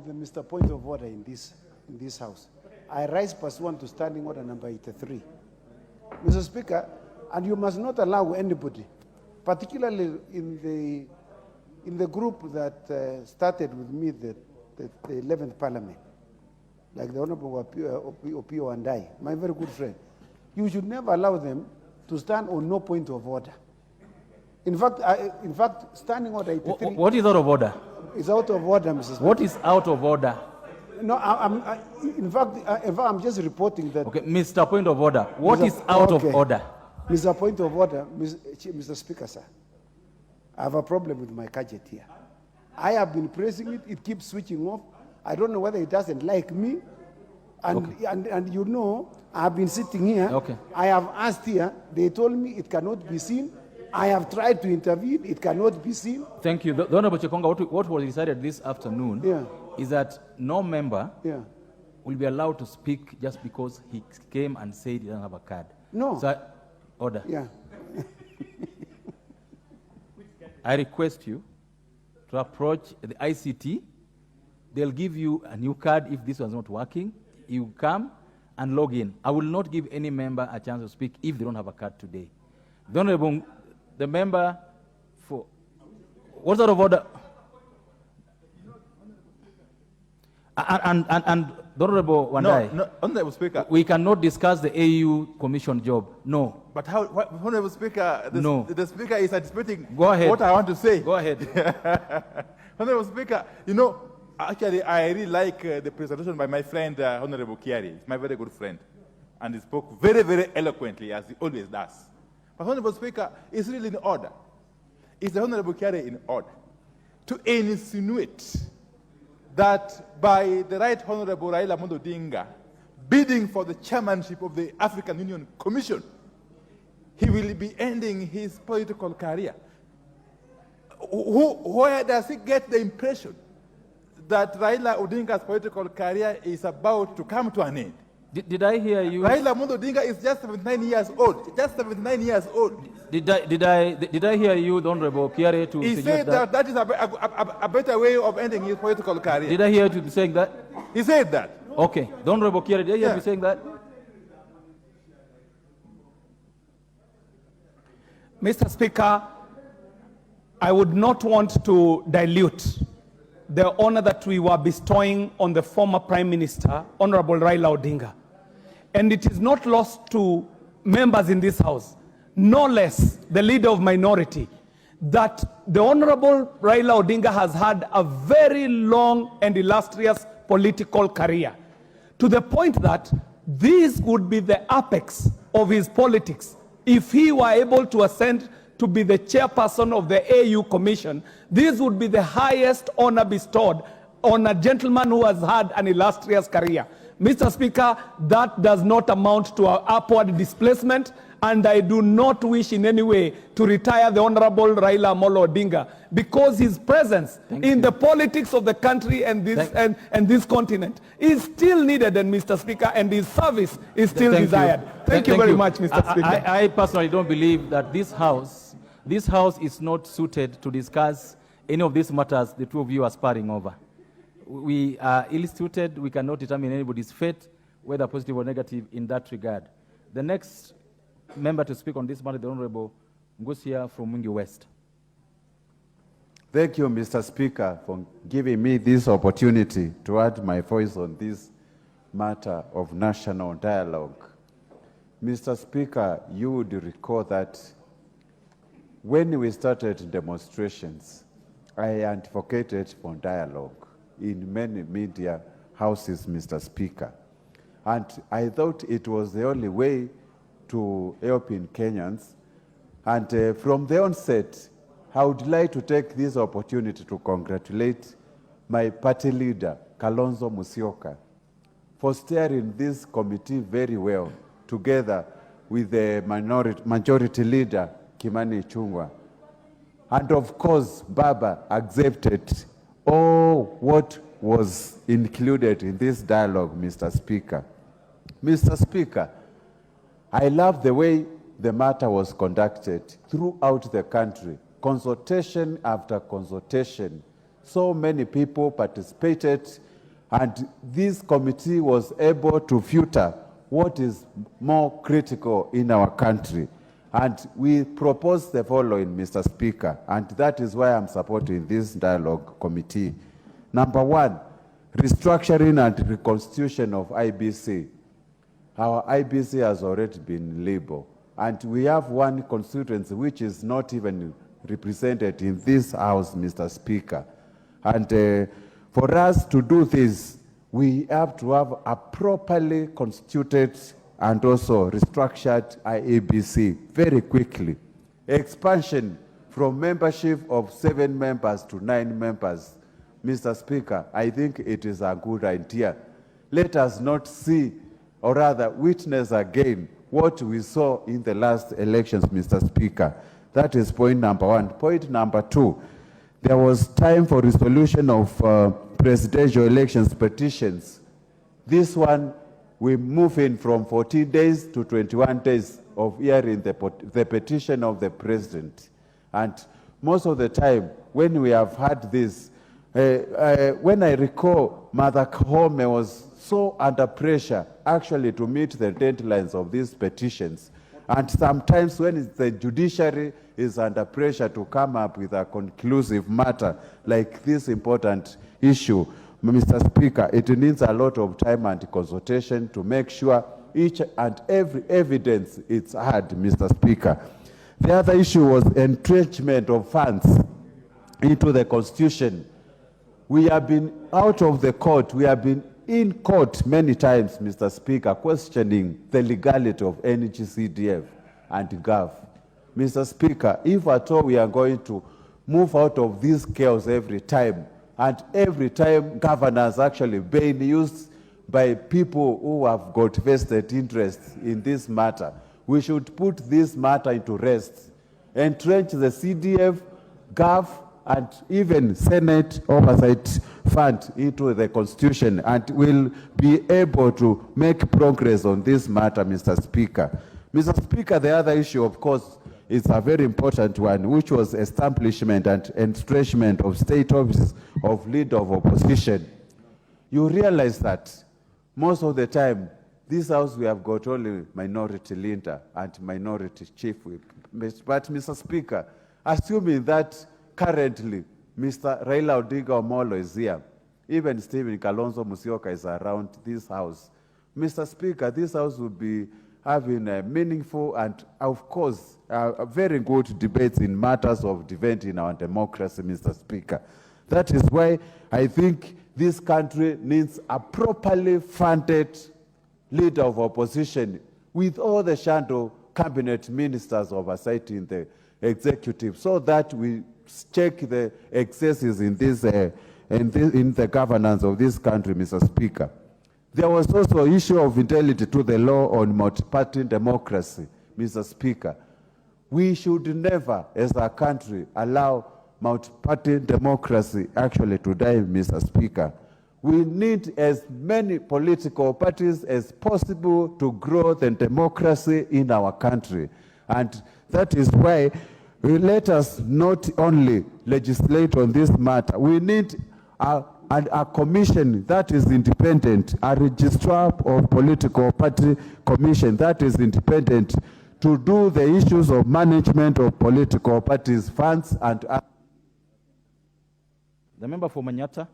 Mr. Point of order in this House. I rise pursuant to standing order number 83. Mr. Speaker, and you must not allow anybody, particularly in the group that started with me the 11th Parliament, like the Honorable Opiyo Wandayi, my very good friend. You should never allow them to stand on no point of order. In fact, standing order 83. What is out of order? It's out of order, Mr. Speaker. What is out of order? No, in fact, I'm just reporting that. Okay, Mr. Point of order. What is out of order? Mr. Point of order, Mr. Speaker, sir. I have a problem with my gadget here. I have been pressing it. It keeps switching off. I don't know whether it doesn't like me. And you know, I've been sitting here. Okay. I have asked here. They told me it cannot be seen. I have tried to intervene. It cannot be seen. Thank you. The Honorable Chekonga, what was decided this afternoon is that no member will be allowed to speak just because he came and said he doesn't have a card. No. So, order. Yeah. I request you to approach the ICT. They'll give you a new card if this was not working. You come and log in. I will not give any member a chance to speak if they don't have a card today. The Honorable, the member for... What's out of order? And the Honorable Wandayi. No, Honorable Speaker. We cannot discuss the AU Commission job. No. But how, Honorable Speaker, the Speaker is anticipating what I want to say. Go ahead. Honorable Speaker, you know, actually, I really like the presentation by my friend, Honorable Kiarie. He's my very good friend. And he spoke very, very eloquently, as he always does. But Honorable Speaker, is really in order. Is the Honorable Kiarie in order to insinuate that by the Right Honorable Raila Odinga bidding for the chairmanship of the African Union Commission, he will be ending his political career? Where does he get the impression that Raila Odinga's political career is about to come to an end? Did I hear you? Raila Odinga is just 79 years old. Just 79 years old. Did I hear you, the Honorable Kiarie, to he said that is a better way of ending his political career. Did I hear you saying that? He said that. Okay. The Honorable Kiarie, did I hear you saying that? Mr. Speaker, I would not want to dilute the honor that we were bestowing on the former Prime Minister, Honorable Raila Odinga. And it is not lost to members in this House, no less the leader of minority, that the Honorable Raila Odinga has had a very long and illustrious political career, to the point that this would be the apex of his politics. If he were able to ascend to be the chairperson of the AU Commission, this would be the highest honor bestowed on a gentleman who has had an illustrious career. Mr. Speaker, that does not amount to an upward displacement, and I do not wish in any way to retire the Honorable Raila Amolo Odinga, because his presence in the politics of the country and this continent is still needed, and Mr. Speaker, and his service is still desired. Thank you very much, Mr. Speaker. I personally don't believe that this House is not suited to discuss any of these matters the two of you are sparring over. We are ill-suited. We cannot determine anybody's fate, whether positive or negative, in that regard. The next member to speak on this matter, the Honorable Ngusia from Mwingi West. Thank you, Mr. Speaker, for giving me this opportunity to add my voice on this matter of national dialogue. Mr. Speaker, you would recall that when we started demonstrations, I advocated for dialogue in many media houses, Mr. Speaker. And I thought it was the only way to help in Kenyans. And from the onset, I would like to take this opportunity to congratulate my party leader, Kalonzo Musyoka, for steering this committee very well, together with the majority leader, Kimani Ichung'wah. And of course, Baba accepted all what was included in this dialogue, Mr. Speaker. Mr. Speaker, I love the way the matter was conducted throughout the country, consultation after consultation, So many people participated, and this committee was able to filter what is more critical in our country. And we propose the following, Mr. Speaker, and that is why I'm supporting this dialogue committee. Number one, restructuring and reconstitution of IBC. Our IBC has already been labeled, and we have one constituency which is not even represented in this House, Mr. Speaker. And for us to do this, we have to have a properly constituted and also restructured IEBC very quickly. Expansion from membership of 7 members to 9 members. Mr. Speaker, I think it is a good idea. Let us not see, or rather witness again, what we saw in the last elections, Mr. Speaker. That is point number one. Point number two, there was time for resolution of presidential elections petitions. This one, we move in from 14 days to 21 days of hearing the petition of the president. And most of the time, when we have had this, when I recall, Mother Koome was so under pressure actually to meet the deadlines of these petitions. And sometimes when the judiciary is under pressure to come up with a conclusive matter like this important issue, Mr. Speaker, it needs a lot of time and consultation to make sure each and every evidence is heard, Mr. Speaker. The other issue was entrenchment of funds into the Constitution. We have been out of the court. We have been in court many times, Mr. Speaker, questioning the legality of NGCDF and GAV. Mr. Speaker, if at all we are going to move out of this chaos every time, and every time governors actually being used by people who have got vested interests in this matter, we should put this matter into rest, entrench the CDF, GAV, and even Senate Oversight Fund into the Constitution, and will be able to make progress on this matter, Mr. Speaker. Mr. Speaker, the other issue, of course, is a very important one, which was establishment and entrenchment of state office of leader of opposition. You realize that most of the time, this House, we have got only minority leader and minority chief whip. But, Mr. Speaker, assuming that currently Mr. Raila Odinga Omolo is here, even Stephen Kalonzo Musyoka is around this House, Mr. Speaker, this House will be having a meaningful and, of course, a very good debates in matters of debate in our democracy, Mr. Speaker. That is why I think this country needs a properly funded leader of opposition with all the shadow cabinet ministers oversight in the executive, so that we check the excesses in this in the governance of this country, Mr. Speaker. There was also an issue of fidelity to the law on multi-party democracy, Mr. Speaker. We should never, as a country, allow multi-party democracy actually to die, Mr. Speaker. We need as many political parties as possible to grow the democracy in our country. And that is why let us not only legislate on this matter, we need a commission that is independent, a registrar of political party commission that is independent to do the issues of management of political parties, funds, and... The member for Manyata.